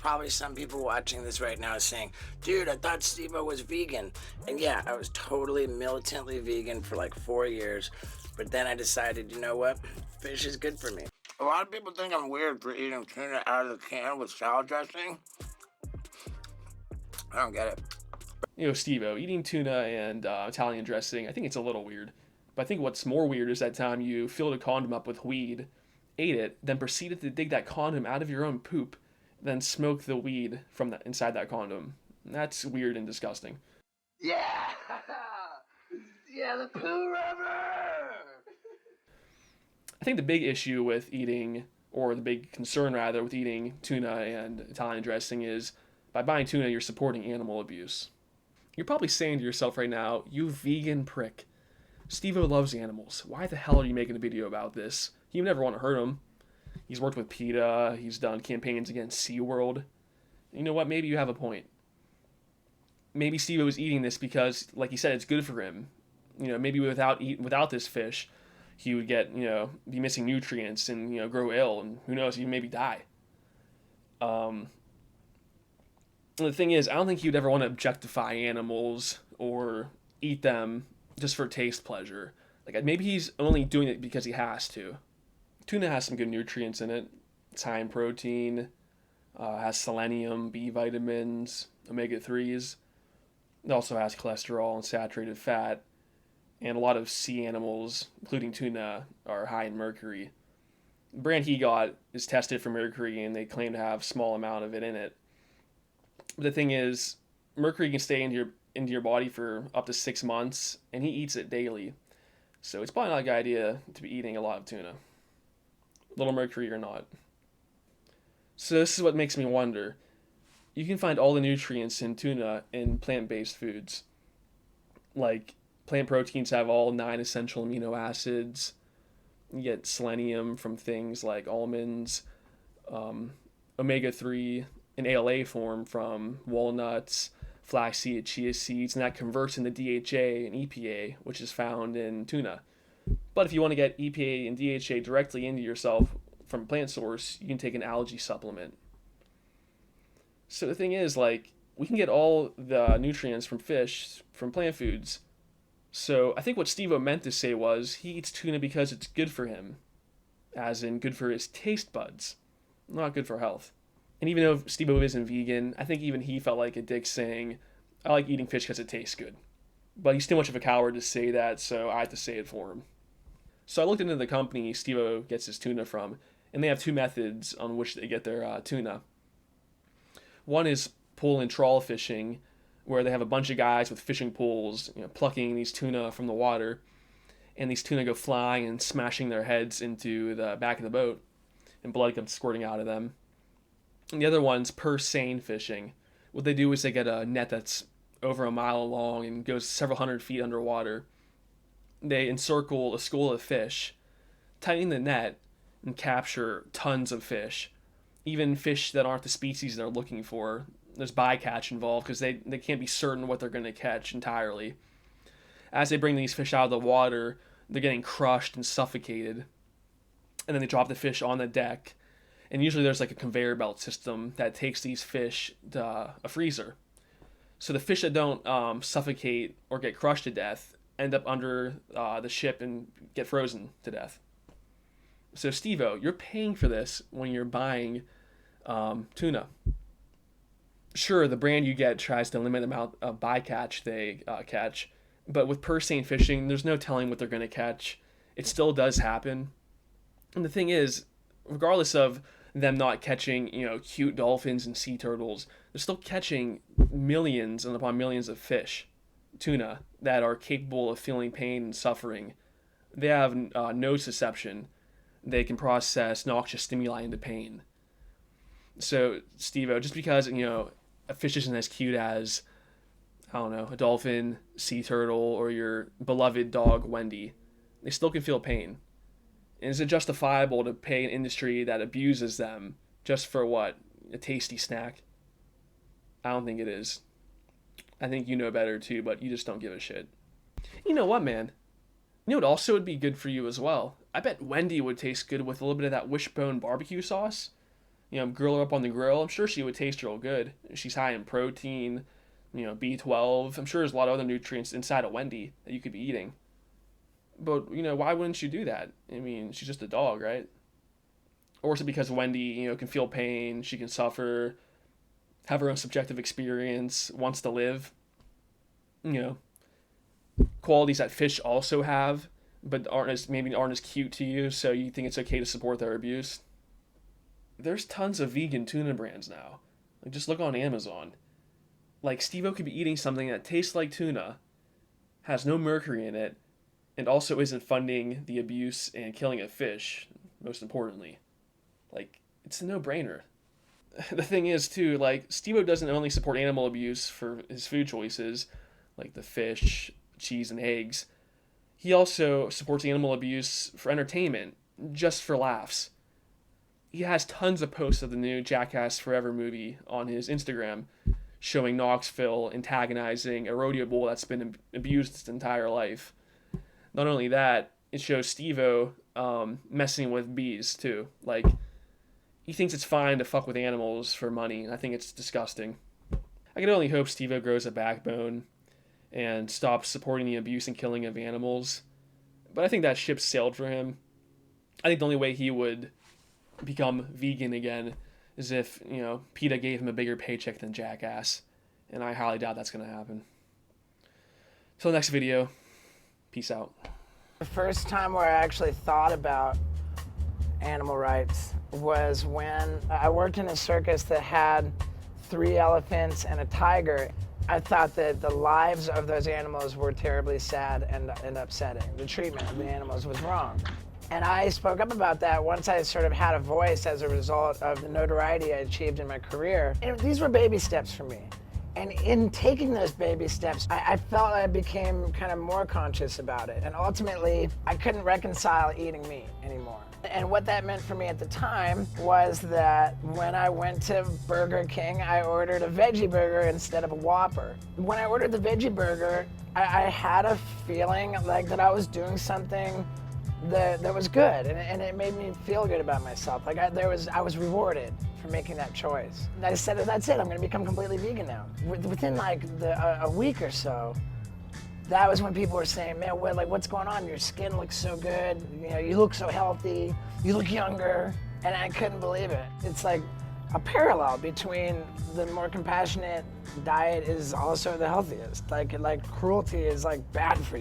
probably some people watching this right now saying, dude, I thought Steve-O was vegan. And yeah, I was totally militantly vegan for like 4 years. But then I decided, you know what? Fish is good for me. A lot of people think I'm weird for eating tuna out of the can with salad dressing. I don't get it. Steve-O, eating tuna and Italian dressing, I think it's a little weird. But I think what's more weird is that time you filled a condom up with weed, ate it, then proceeded to dig that condom out of your own poop, then smoke the weed from inside that condom. That's weird and disgusting. Yeah! Yeah, the poo rubber! I think the big issue with eating, or the big concern rather, with eating tuna and Italian dressing is by buying tuna, you're supporting animal abuse. You're probably saying to yourself right now, you vegan prick. Steve-O loves animals. Why the hell are you making a video about this? You never want to hurt him. He's worked with PETA. He's done campaigns against SeaWorld. You know what? Maybe you have a point. Maybe Steve-O was eating this because, like he said, it's good for him. Maybe without this fish, he would get, be missing nutrients and, grow ill and who knows, even maybe die. The thing is, I don't think he would ever want to objectify animals or eat them just for taste pleasure. Like maybe he's only doing it because he has to. Tuna has some good nutrients in it. It's high in protein, has selenium, B vitamins, omega 3s. It also has cholesterol and saturated fat. And a lot of sea animals, including tuna, are high in mercury. The brand he got is tested for mercury and they claim to have a small amount of it in it. But the thing is, mercury can stay into your body for up to 6 months, and he eats it daily. So it's probably not a good idea to be eating a lot of tuna, little mercury or not. So this is what makes me wonder. You can find all the nutrients in tuna in plant-based foods. Like, plant proteins have all 9 essential amino acids. You get selenium from things like almonds, omega-3 in ALA form from walnuts, flaxseed, chia seeds, and that converts into DHA and EPA, which is found in tuna. But if you want to get EPA and DHA directly into yourself from a plant source, you can take an algae supplement. So the thing is, we can get all the nutrients from fish, from plant foods. So I think what Steve-O meant to say was he eats tuna because it's good for him, as in good for his taste buds, not good for health. And even though Steve-O isn't vegan, I think even he felt like a dick saying, I like eating fish because it tastes good. But he's too much of a coward to say that, so I had to say it for him. So I looked into the company Steve-O gets his tuna from, and they have 2 methods on which they get their tuna. One is pull and trawl fishing, where they have a bunch of guys with fishing poles, plucking these tuna from the water, and these tuna go flying and smashing their heads into the back of the boat, and blood comes squirting out of them. And the other one's purse seine fishing. What they do is they get a net that's over a mile long and goes several hundred feet underwater. They encircle a school of fish, tighten the net, and capture tons of fish. Even fish that aren't the species they're looking for. There's bycatch involved because they can't be certain what they're going to catch entirely. As they bring these fish out of the water, they're getting crushed and suffocated. And then they drop the fish on the deck. And usually there's a conveyor belt system that takes these fish to a freezer. So the fish that don't suffocate or get crushed to death end up under the ship and get frozen to death. So Steve-O, you're paying for this when you're buying tuna. Sure, the brand you get tries to limit the amount of bycatch they catch, but with purse seine fishing, there's no telling what they're going to catch. It still does happen. And the thing is, regardless of them not catching, cute dolphins and sea turtles, they're still catching millions and upon millions of fish, tuna, that are capable of feeling pain and suffering. They have nociception. They can process noxious stimuli into pain. So, Steve-O, just because, a fish isn't as cute as, I don't know, a dolphin, sea turtle, or your beloved dog, Wendy, they still can feel pain. And is it justifiable to pay an industry that abuses them just for what? A tasty snack? I don't think it is. I think you know better too, but you just don't give a shit. You know what, man? You know what also would be good for you as well? I bet Wendy would taste good with a little bit of that Wishbone barbecue sauce. grill her up on the grill. I'm sure she would taste real good. She's high in protein, B12. I'm sure there's a lot of other nutrients inside of Wendy that you could be eating. But, why wouldn't you do that? I mean, she's just a dog, right? Or is it because Wendy, can feel pain, she can suffer, have her own subjective experience, wants to live? Qualities that fish also have, but aren't as cute to you, so you think it's okay to support their abuse? There's tons of vegan tuna brands now. Like, just look on Amazon. Like, Steve-O could be eating something that tastes like tuna, has no mercury in it, and also isn't funding the abuse and killing of fish, most importantly. Like, it's a no-brainer. The thing is, too, like, Steve-O doesn't only support animal abuse for his food choices, like the fish, cheese, and eggs. He also supports animal abuse for entertainment, just for laughs. He has tons of posts of the new Jackass Forever movie on his Instagram, showing Knoxville antagonizing a rodeo bull that's been abused its entire life. Not only that, it shows Steve-O messing with bees, too. Like, he thinks it's fine to fuck with animals for money, and I think it's disgusting. I can only hope Steve-O grows a backbone and stops supporting the abuse and killing of animals. But I think that ship sailed for him. I think the only way he would become vegan again is if, PETA gave him a bigger paycheck than Jackass. And I highly doubt that's going to happen. Till the next video, peace out. The first time where I actually thought about animal rights was when I worked in a circus that had 3 elephants and a tiger. I thought that the lives of those animals were terribly sad and upsetting. The treatment of the animals was wrong. And I spoke up about that once I sort of had a voice as a result of the notoriety I achieved in my career. And these were baby steps for me. And in taking those baby steps, I felt I became kind of more conscious about it. And ultimately, I couldn't reconcile eating meat anymore. And what that meant for me at the time was that when I went to Burger King, I ordered a veggie burger instead of a Whopper. When I ordered the veggie burger, I had a feeling like that I was doing something that was good, and it made me feel good about myself. Like I was rewarded for making that choice. And I said, that's it, I'm gonna become completely vegan now. Within like a week or so, that was when people were saying, man, what's going on? Your skin looks so good, you look so healthy, you look younger, and I couldn't believe it. It's like a parallel between the more compassionate diet is also the healthiest. Like cruelty is like bad for you.